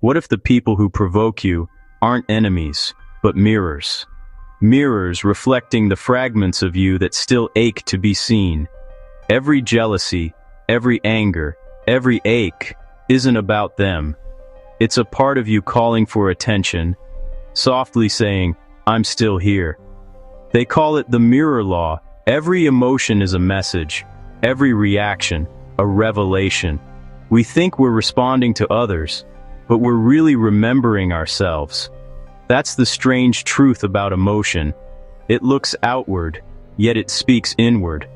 What if the people who provoke you aren't enemies, but mirrors? Mirrors reflecting the fragments of you that still ache to be seen. Every jealousy, every anger, every ache isn't about them. It's a part of you calling for attention, softly saying, "I'm still here." They call it the mirror law. Every emotion is a message, every reaction, a revelation. We think we're responding to others, but we're really remembering ourselves. That's the strange truth about emotion. It looks outward, yet it speaks inward.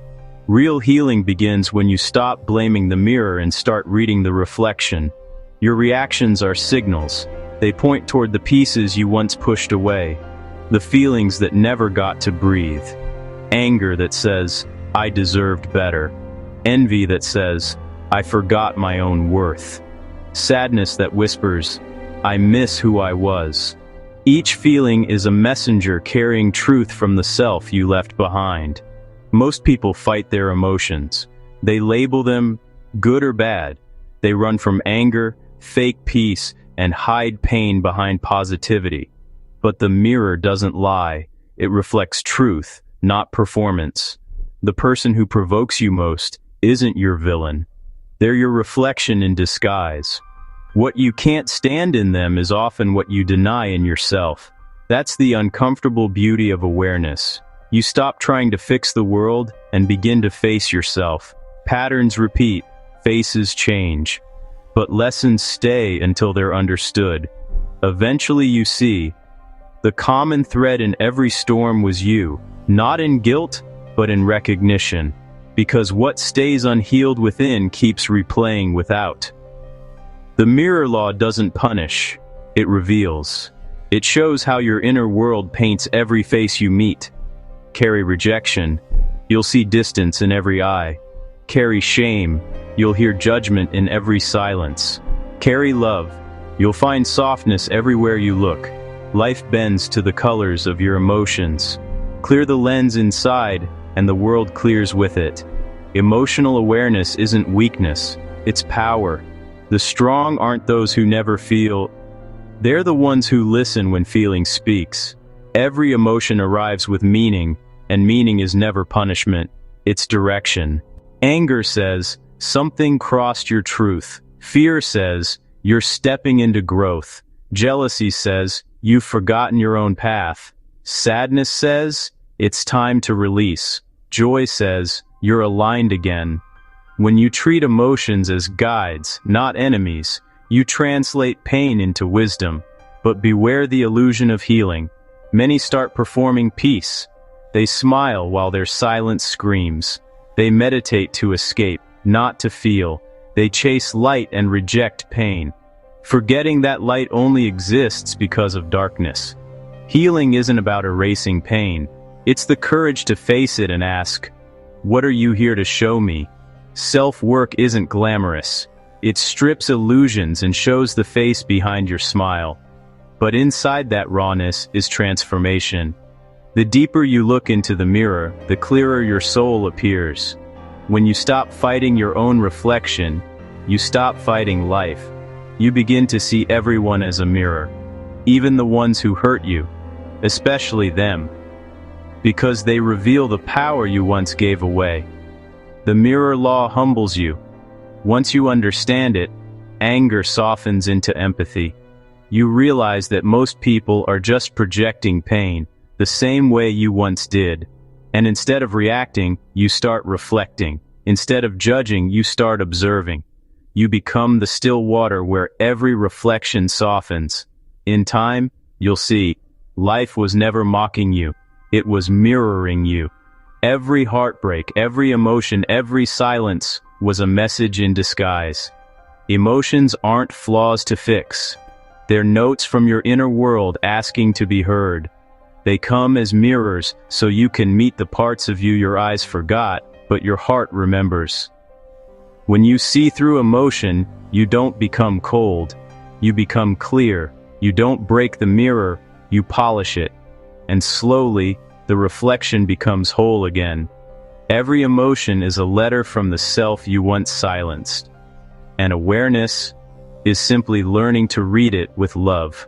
Real healing begins when you stop blaming the mirror and start reading the reflection. Your reactions are signals. They point toward the pieces you once pushed away, the feelings that never got to breathe. Anger that says, "I deserved better." Envy that says, "I forgot my own worth." Sadness that whispers, "I miss who I was." Each feeling is a messenger carrying truth from the self you left behind. Most people fight their emotions. They label them good or bad. They run from anger, fake peace, and hide pain behind positivity. But the mirror doesn't lie. It reflects truth, not performance. The person who provokes you most isn't your villain. They're your reflection in disguise. What you can't stand in them is often what you deny in yourself. That's the uncomfortable beauty of awareness. You stop trying to fix the world and begin to face yourself. Patterns repeat, faces change, but lessons stay until they're understood. Eventually you see, the common thread in every storm was you, not in guilt, but in recognition. Because what stays unhealed within keeps replaying without. The mirror law doesn't punish, it reveals. It shows how your inner world paints every face you meet. Carry rejection, you'll see distance in every eye. Carry shame, you'll hear judgment in every silence. Carry love, you'll find softness everywhere you look. Life bends to the colors of your emotions. Clear the lens inside, and the world clears with it. Emotional awareness isn't weakness, it's power. The strong aren't those who never feel. They're the ones who listen when feeling speaks. Every emotion arrives with meaning, and meaning is never punishment, it's direction. Anger says, something crossed your truth. Fear says, you're stepping into growth. Jealousy says, you've forgotten your own path. Sadness says, it's time to release. Joy says, you're aligned again. When you treat emotions as guides, not enemies, you translate pain into wisdom. But beware the illusion of healing. Many start performing peace. They smile while their silence screams. They meditate to escape, not to feel. They chase light and reject pain, forgetting that light only exists because of darkness. Healing isn't about erasing pain. It's the courage to face it and ask, what are you here to show me? Self-work isn't glamorous. It strips illusions and shows the face behind your smile. But inside that rawness is transformation. The deeper you look into the mirror, the clearer your soul appears. When you stop fighting your own reflection, you stop fighting life. You begin to see everyone as a mirror, even the ones who hurt you, especially them, because they reveal the power you once gave away. The mirror law humbles you. Once you understand it, anger softens into empathy. You realize that most people are just projecting pain, the same way you once did. And instead of reacting, you start reflecting. Instead of judging, you start observing. You become the still water where every reflection softens. In time, you'll see, life was never mocking you. It was mirroring you. Every heartbreak, every emotion, every silence was a message in disguise. Emotions aren't flaws to fix. They're notes from your inner world asking to be heard. They come as mirrors so you can meet the parts of you your eyes forgot, but your heart remembers. When you see through emotion, you don't become cold. You become clear. You don't break the mirror, you polish it. And slowly, the reflection becomes whole again. Every emotion is a letter from the self you once silenced. And awareness, is simply learning to read it with love.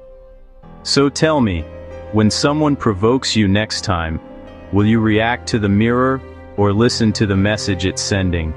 So tell me, when someone provokes you next time, will you react to the mirror or listen to the message it's sending?